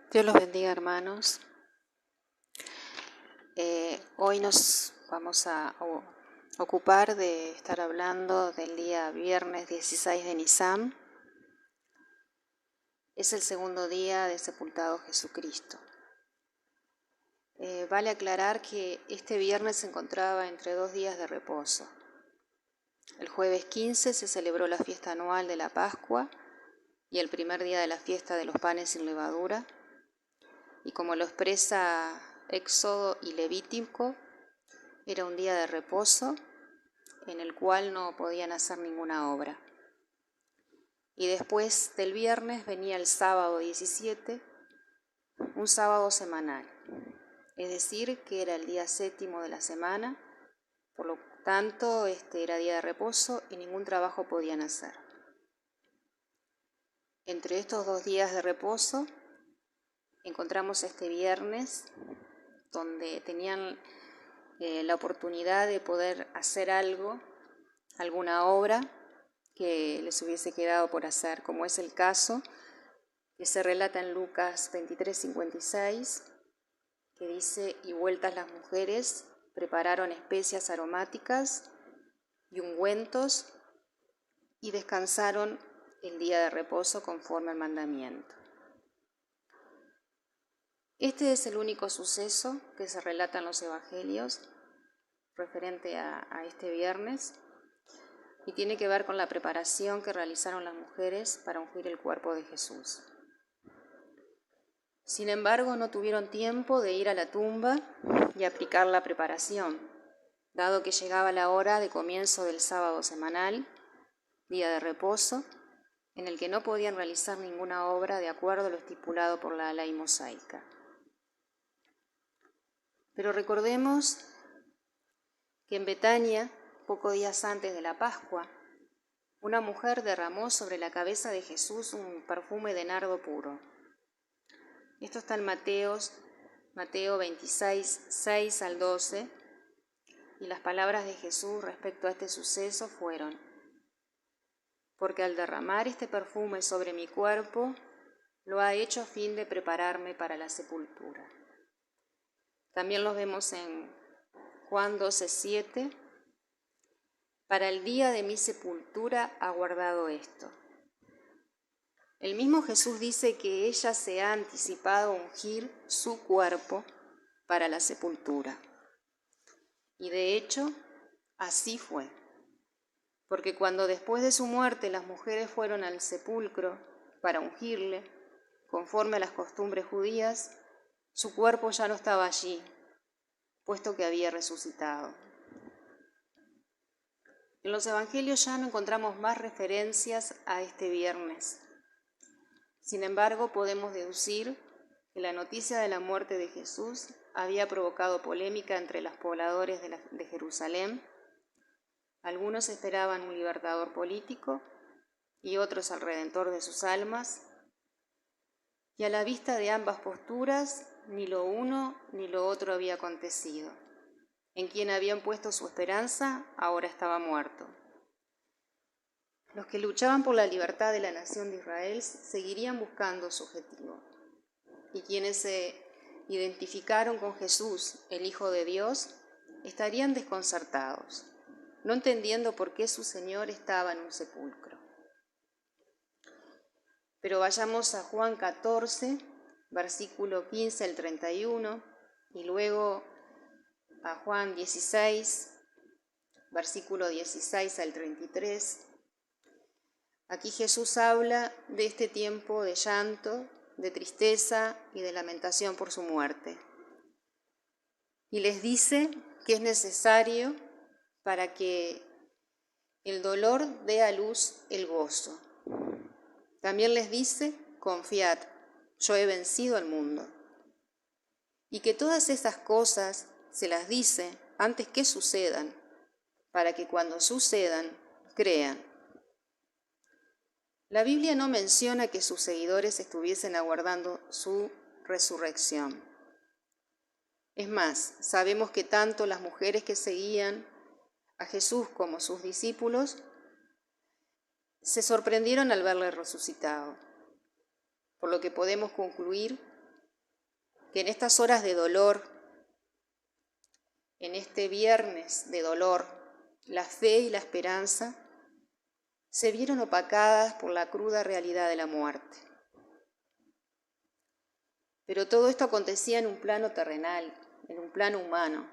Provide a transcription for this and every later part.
Dios los bendiga, hermanos. Hoy nos vamos a ocupar de estar hablando del día viernes 16 de Nisan. Es el segundo día de sepultado Jesucristo. Vale aclarar que este viernes se encontraba entre 2 días de reposo. El jueves 15 se celebró la fiesta anual de la Pascua y el primer día de la fiesta de los panes sin levadura. Y como lo expresa Éxodo y Levítico, era un día de reposo en el cual no podían hacer ninguna obra. Y después del viernes venía el sábado 17, un sábado semanal, es decir, que era el día séptimo de la semana, por lo tanto era día de reposo y ningún trabajo podían hacer. Entre estos 2 días de reposo encontramos este viernes donde tenían la oportunidad de poder hacer algo, alguna obra que les hubiese quedado por hacer, como es el caso que se relata en Lucas 23:56, que dice: y vueltas las mujeres prepararon especias aromáticas y ungüentos y descansaron el día de reposo conforme al mandamiento. Este es el único suceso que se relata en los evangelios referente a este viernes y tiene que ver con la preparación que realizaron las mujeres para ungir el cuerpo de Jesús. Sin embargo, no tuvieron tiempo de ir a la tumba y aplicar la preparación, dado que llegaba la hora de comienzo del sábado semanal, día de reposo, en el que no podían realizar ninguna obra de acuerdo a lo estipulado por la ley mosaica. Pero recordemos que en Betania, pocos días antes de la Pascua, una mujer derramó sobre la cabeza de Jesús un perfume de nardo puro. Esto está en Mateo 26, 6 al 12, y las palabras de Jesús respecto a este suceso fueron: porque al derramar este perfume sobre mi cuerpo, lo ha hecho a fin de prepararme para la sepultura. También lo vemos en Juan 12, 7, para el día de mi sepultura ha guardado esto. El mismo Jesús dice que ella se ha anticipado a ungir su cuerpo para la sepultura. Y de hecho, así fue. Porque cuando después de su muerte las mujeres fueron al sepulcro para ungirle, conforme a las costumbres judías, su cuerpo ya no estaba allí, puesto que había resucitado. En los evangelios ya no encontramos más referencias a este viernes. Sin embargo, podemos deducir que la noticia de la muerte de Jesús había provocado polémica entre los pobladores de Jerusalén. Algunos esperaban un libertador político y otros al Redentor de sus almas. Y a la vista de ambas posturas, ni lo uno ni lo otro había acontecido. En quien habían puesto su esperanza, ahora estaba muerto. Los que luchaban por la libertad de la nación de Israel seguirían buscando su objetivo. Y quienes se identificaron con Jesús, el Hijo de Dios, estarían desconcertados, no entendiendo por qué su Señor estaba en un sepulcro. Pero vayamos a Juan 14, versículo 15 al 31, y luego a Juan 16, versículo 16 al 33. Aquí Jesús habla de este tiempo de llanto, de tristeza y de lamentación por su muerte. Y les dice que es necesario para que el dolor dé a luz el gozo. También les dice: confiad, yo he vencido al mundo. Y que todas estas cosas se las dice antes que sucedan, para que cuando sucedan, crean. La Biblia no menciona que sus seguidores estuviesen aguardando su resurrección. Es más, sabemos que tanto las mujeres que seguían a Jesús como sus discípulos se sorprendieron al verle resucitado, por lo que podemos concluir que en estas horas de dolor, en este viernes de dolor, la fe y la esperanza se vieron opacadas por la cruda realidad de la muerte. Pero todo esto acontecía en un plano terrenal, en un plano humano.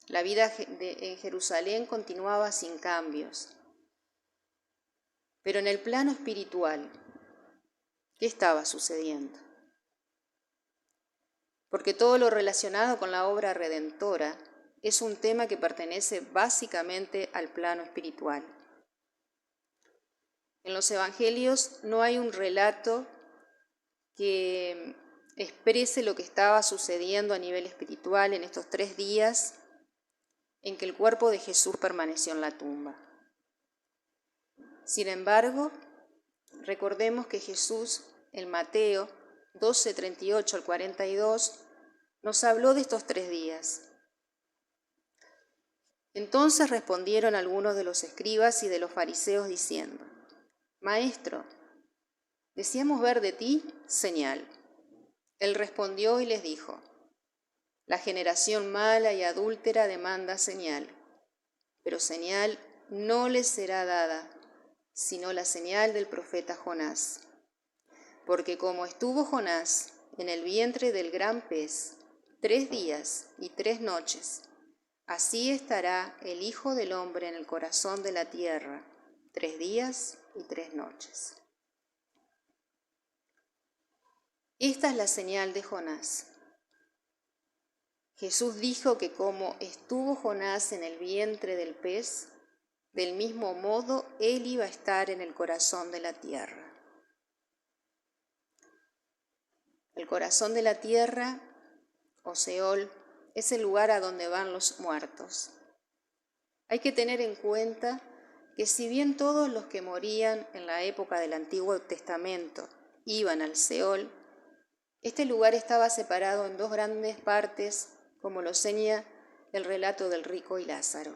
La vida en Jerusalén continuaba sin cambios. Pero en el plano espiritual, ¿qué estaba sucediendo? Porque todo lo relacionado con la obra redentora es un tema que pertenece básicamente al plano espiritual. En los evangelios no hay un relato que exprese lo que estaba sucediendo a nivel espiritual en estos 3 días en que el cuerpo de Jesús permaneció en la tumba. Sin embargo, recordemos que Jesús, en Mateo 12, 38 al 42, nos habló de estos 3 días. Entonces respondieron algunos de los escribas y de los fariseos diciendo: Maestro, deseamos ver de ti señal. Él respondió y les dijo: La generación mala y adúltera demanda señal, pero señal no les será dada, sino la señal del profeta Jonás. Porque como estuvo Jonás en el vientre del gran pez 3 días y 3 noches, así estará el Hijo del Hombre en el corazón de la tierra 3 días y 3 noches. Esta es la señal de Jonás. Jesús dijo que como estuvo Jonás en el vientre del pez, del mismo modo él iba a estar en el corazón de la tierra. El corazón de la tierra, o Seol, es el lugar a donde van los muertos. Hay que tener en cuenta que si bien todos los que morían en la época del Antiguo Testamento iban al Seol, este lugar estaba separado en 2 grandes partes, como lo señala el relato del rico y Lázaro.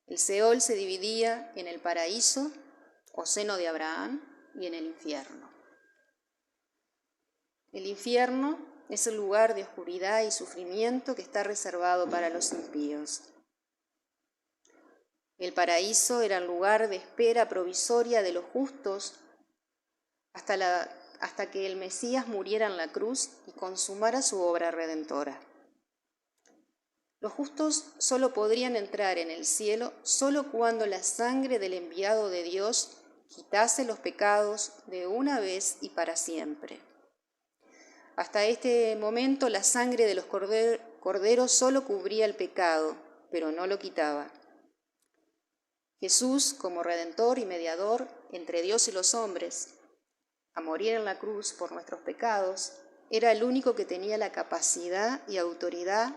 El Seol se dividía en el paraíso, o seno de Abraham, y en el infierno. El infierno es el lugar de oscuridad y sufrimiento que está reservado para los impíos. El paraíso era el lugar de espera provisoria de los justos hasta que el Mesías muriera en la cruz y consumara su obra redentora. Los justos solo podrían entrar en el cielo solo cuando la sangre del enviado de Dios quitase los pecados de una vez y para siempre. Hasta este momento la sangre de los corderos solo cubría el pecado, pero no lo quitaba. Jesús, como Redentor y Mediador entre Dios y los hombres, a morir en la cruz por nuestros pecados, era el único que tenía la capacidad y autoridad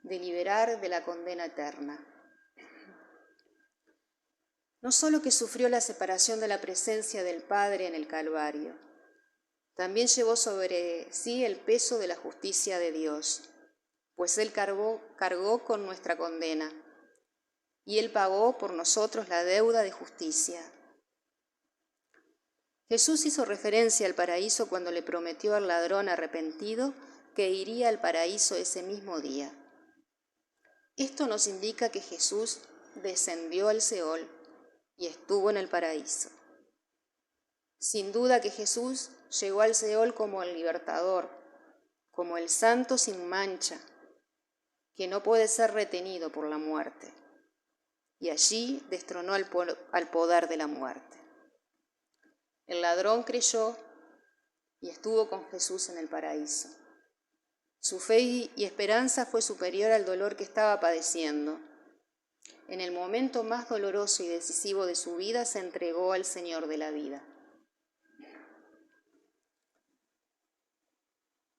de liberar de la condena eterna. No solo que sufrió la separación de la presencia del Padre en el Calvario, también llevó sobre sí el peso de la justicia de Dios, pues Él cargó con nuestra condena, y Él pagó por nosotros la deuda de justicia. Jesús hizo referencia al paraíso cuando le prometió al ladrón arrepentido que iría al paraíso ese mismo día. Esto nos indica que Jesús descendió al Seol y estuvo en el paraíso. Sin duda que Jesús llegó al Seol como el libertador, como el santo sin mancha, que no puede ser retenido por la muerte, y allí destronó al poder de la muerte. El ladrón creyó y estuvo con Jesús en el paraíso. Su fe y esperanza fue superior al dolor que estaba padeciendo. En el momento más doloroso y decisivo de su vida se entregó al Señor de la vida.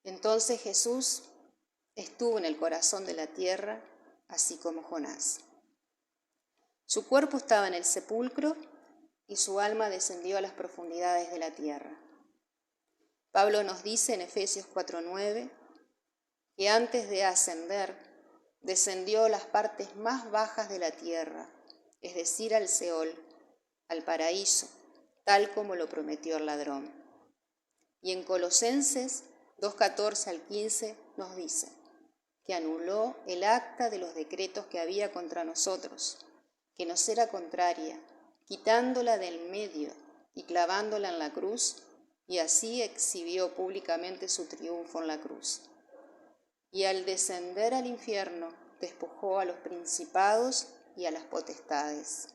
Entonces Jesús estuvo en el corazón de la tierra, así como Jonás. Su cuerpo estaba en el sepulcro y su alma descendió a las profundidades de la tierra. Pablo nos dice en Efesios 4:9 que antes de ascender, descendió a las partes más bajas de la tierra, es decir, al Seol, al paraíso, tal como lo prometió el ladrón. Y en Colosenses 2:14 al 15 nos dice que anuló el acta de los decretos que había contra nosotros, que nos era contraria, quitándola del medio y clavándola en la cruz, y así exhibió públicamente su triunfo en la cruz. Y al descender al infierno, despojó a los principados y a las potestades.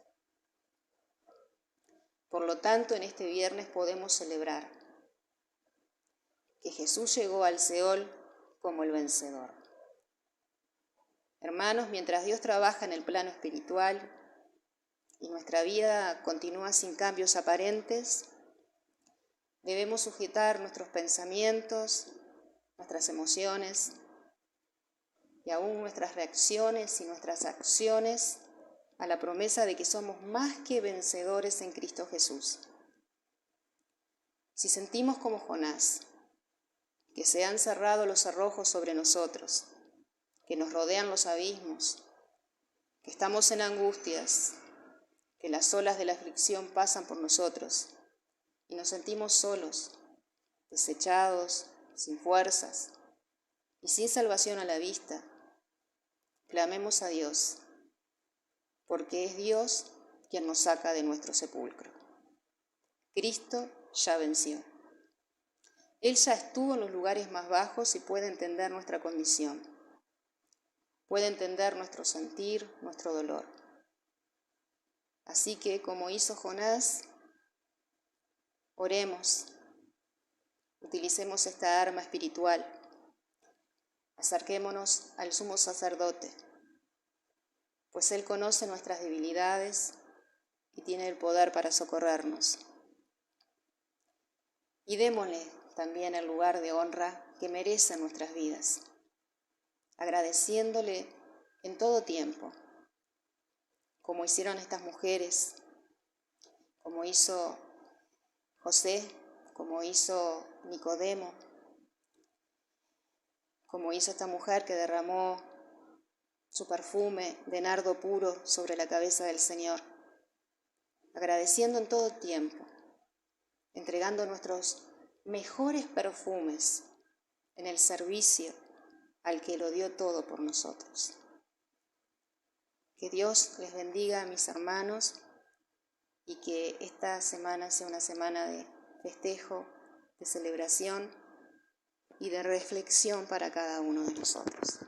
Por lo tanto, en este viernes podemos celebrar que Jesús llegó al Seol como el vencedor. Hermanos, mientras Dios trabaja en el plano espiritual y nuestra vida continúa sin cambios aparentes, debemos sujetar nuestros pensamientos, nuestras emociones y aún nuestras reacciones y nuestras acciones a la promesa de que somos más que vencedores en Cristo Jesús. Si sentimos como Jonás, que se han cerrado los cerrojos sobre nosotros, que nos rodean los abismos, que estamos en angustias, que las olas de la aflicción pasan por nosotros y nos sentimos solos, desechados, sin fuerzas y sin salvación a la vista, clamemos a Dios, porque es Dios quien nos saca de nuestro sepulcro. Cristo ya venció. Él ya estuvo en los lugares más bajos y puede entender nuestra condición. Puede entender nuestro sentir, nuestro dolor. Así que, como hizo Jonás, oremos, utilicemos esta arma espiritual, acerquémonos al sumo sacerdote, pues Él conoce nuestras debilidades y tiene el poder para socorrernos. Y démosle también el lugar de honra que merece en nuestras vidas, agradeciéndole en todo tiempo, como hicieron estas mujeres, como hizo José, como hizo Nicodemo, como hizo esta mujer que derramó su perfume de nardo puro sobre la cabeza del Señor, agradeciendo en todo tiempo, entregando nuestros mejores perfumes en el servicio al que lo dio todo por nosotros. Que Dios les bendiga, mis hermanos, y que esta semana sea una semana de festejo, de celebración y de reflexión para cada uno de nosotros.